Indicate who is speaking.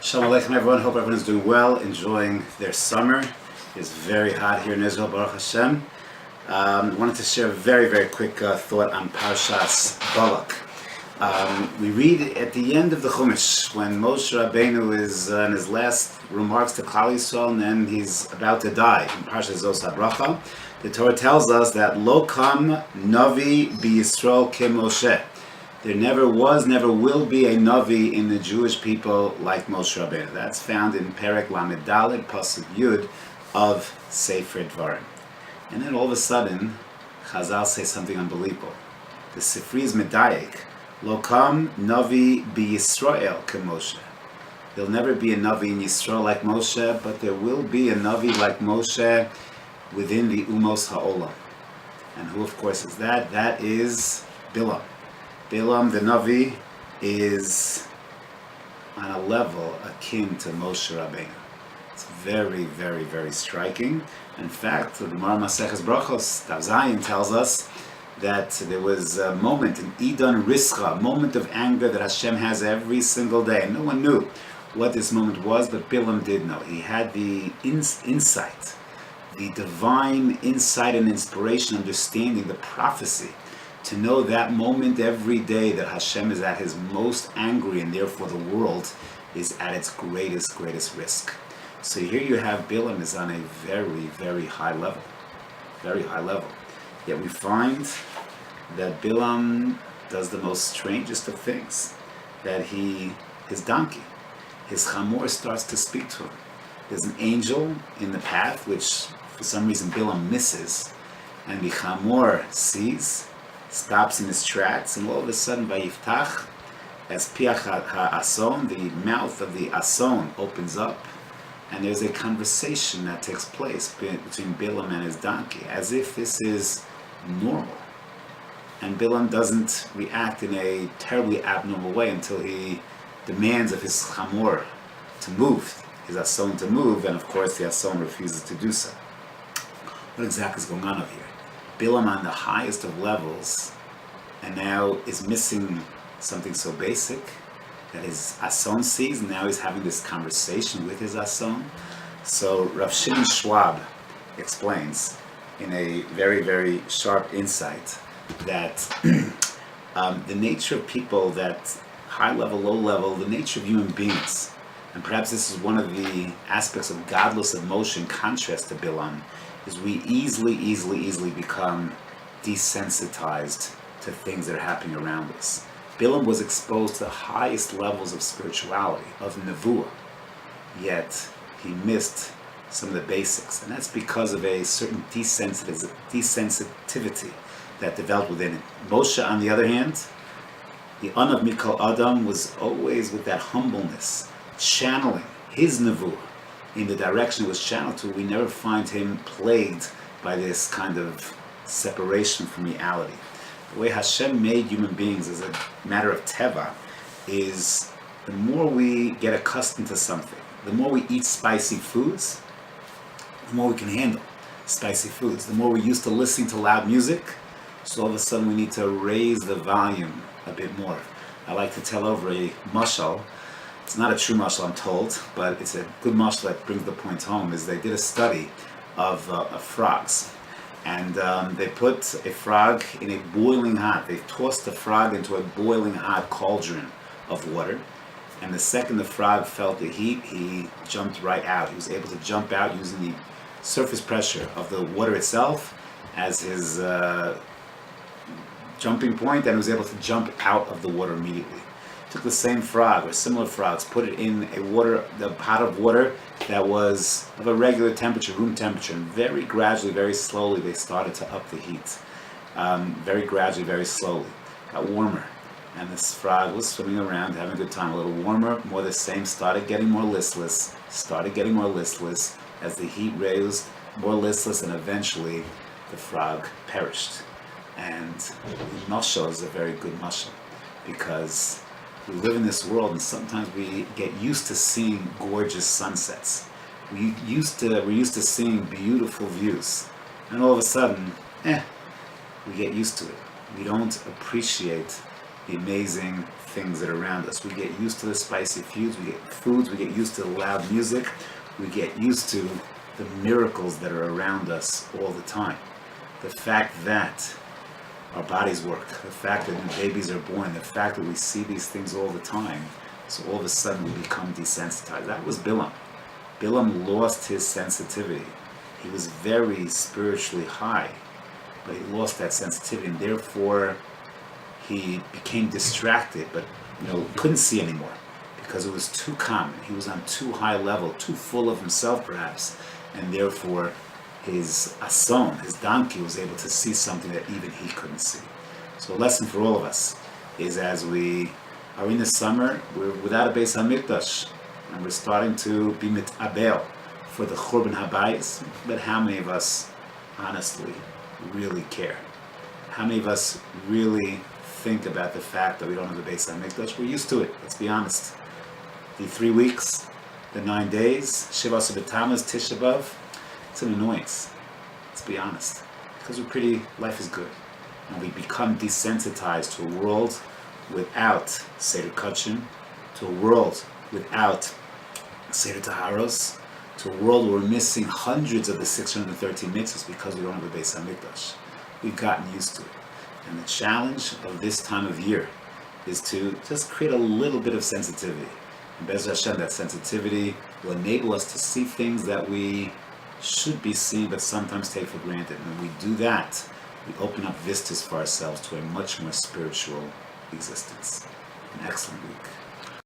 Speaker 1: Shalom Aleichem everyone, hope everyone is doing well, enjoying their summer. It's very hot here in Israel, Baruch Hashem. Wanted to share a very quick thought on Parashat Balak. We read at the end of the Chumash, when Moshe Rabbeinu is in his last remarks to Klal Yisrael, and then he's about to die, in Parashat Zos HaBracha, the Torah tells us that Lo kam Navi b'Yisrael ke-Moshe. There never was, never will be a Navi in the Jewish people like Moshe Rabbeinu. That's found in Perek Lamed Daled, Pasuk Yud of Sefer Dvarim. And then all of a sudden, Chazal say something unbelievable. The Sifri is Medayek. Lo kam Navi b'Yisrael ke-Moshe. There'll never be a Navi in Yisrael like Moshe, but there will be a Navi like Moshe within the Umos Ha'olam. And who, of course, is that? That is Bilam. Bilam the Navi is on a level akin to Moshe Rabbeinu. It's very striking. In fact, the Gemara Maseches Brachos, Tav Zayin, tells us that there was a moment, an Idan Rischa, a moment of anger that Hashem has every single day. No one knew what this moment was, but Bilam did know. He had the insight, the divine insight and inspiration, understanding, the prophecy, to know that moment every day that Hashem is at his most angry, and therefore the world is at its greatest risk. So here you have Bilam is on a very high level. Yet we find that Bilam does the most strangest of things, that his donkey, his chamor, starts to speak to him. There's an angel in the path, which for some reason Bilam misses, and the chamor sees, stops in his tracks, and all of a sudden, Vayiftach, as Piach HaAson, the mouth of the Ason opens up, and there's a conversation that takes place between Bilam and his donkey, as if this is normal. And Bilam doesn't react in a terribly abnormal way until he demands of his chamor to move, his Ason to move, and of course the Ason refuses to do so. What exactly is going on over here? Bilam on the highest of levels, and now is missing something so basic that his Ason sees, and now he's having this conversation with his Ason. So Rav Shimon Schwab explains in a very sharp insight that the nature of people, that high level, low level, the nature of human beings, and perhaps this is one of the aspects of godless emotion contrast to Bilam, is we easily become desensitized to things that are happening around us. Bilam was exposed to the highest levels of spirituality, of nevuah, yet he missed some of the basics, and that's because of a certain desensitivity that developed within him. Moshe, on the other hand, the Anav Mikol Adam, was always with that humbleness, channeling his nevuah in the direction it was channeled to. We never find him plagued by this kind of separation from reality. The way Hashem made human beings as a matter of teva is the more we get accustomed to something, the more we eat spicy foods, the more we can handle spicy foods. The more we're used to listening to loud music, so all of a sudden we need to raise the volume a bit more. I like to tell over a mashal. It's not a true mashal, I'm told, but it's a good mashal that brings the point home. Is they did a study of frogs, and they put a frog in a boiling hot. They tossed the frog into a boiling hot cauldron of water, and the second the frog felt the heat, he jumped right out. He was able to jump out using the surface pressure of the water itself as his jumping point, and was able to jump out of the water immediately. Took the same frog or similar frogs, put it in the pot of water that was of a regular temperature, room temperature, and very gradually, very slowly, they started to up the heat. Very gradually, very slowly, got warmer, and this frog was swimming around, having a good time. A little warmer, more the same, started getting more listless, as the heat raised, more listless, and eventually the frog perished. And the mashal is a very good mashal, because we live in this world, and sometimes we get used to seeing gorgeous sunsets. We're used to seeing beautiful views, and all of a sudden, we get used to it. We don't appreciate the amazing things that are around us. We get used to the spicy foods, we get used to the loud music, we get used to the miracles that are around us all the time. The fact that our bodies work, the fact that new babies are born, the fact that we see these things all the time, so all of a sudden we become desensitized. That was Bilam. Bilam lost his sensitivity. He was very spiritually high, but he lost that sensitivity, and therefore he became distracted, but couldn't see anymore because it was too common. He was on too high level, too full of himself perhaps, and therefore his ason, his donkey, was able to see something that even he couldn't see. So a lesson for all of us is, as we are in the summer, we're without a Beis HaMikdash, and we're starting to be mitabel for the Churban Habayis, but how many of us honestly really care? How many of us really think about the fact that we don't have a Beis HaMikdash? We're used to it, let's be honest. The 3 weeks, the 9 days, Shiva B'Tammuz, Tisha B'Av, it's an annoyance, let's be honest. Because life is good. And we become desensitized to a world without Seder Kachim, to a world without Seder Taharos, to a world where we're missing hundreds of the 613 mitzvahs because we don't have a Beis HaMikdash. We've gotten used to it. And the challenge of this time of year is to just create a little bit of sensitivity. And Be'ez Hashem, that sensitivity will enable us to see things that we should be seeing but sometimes take for granted. And when we do that, we open up vistas for ourselves to a much more spiritual existence. An excellent week.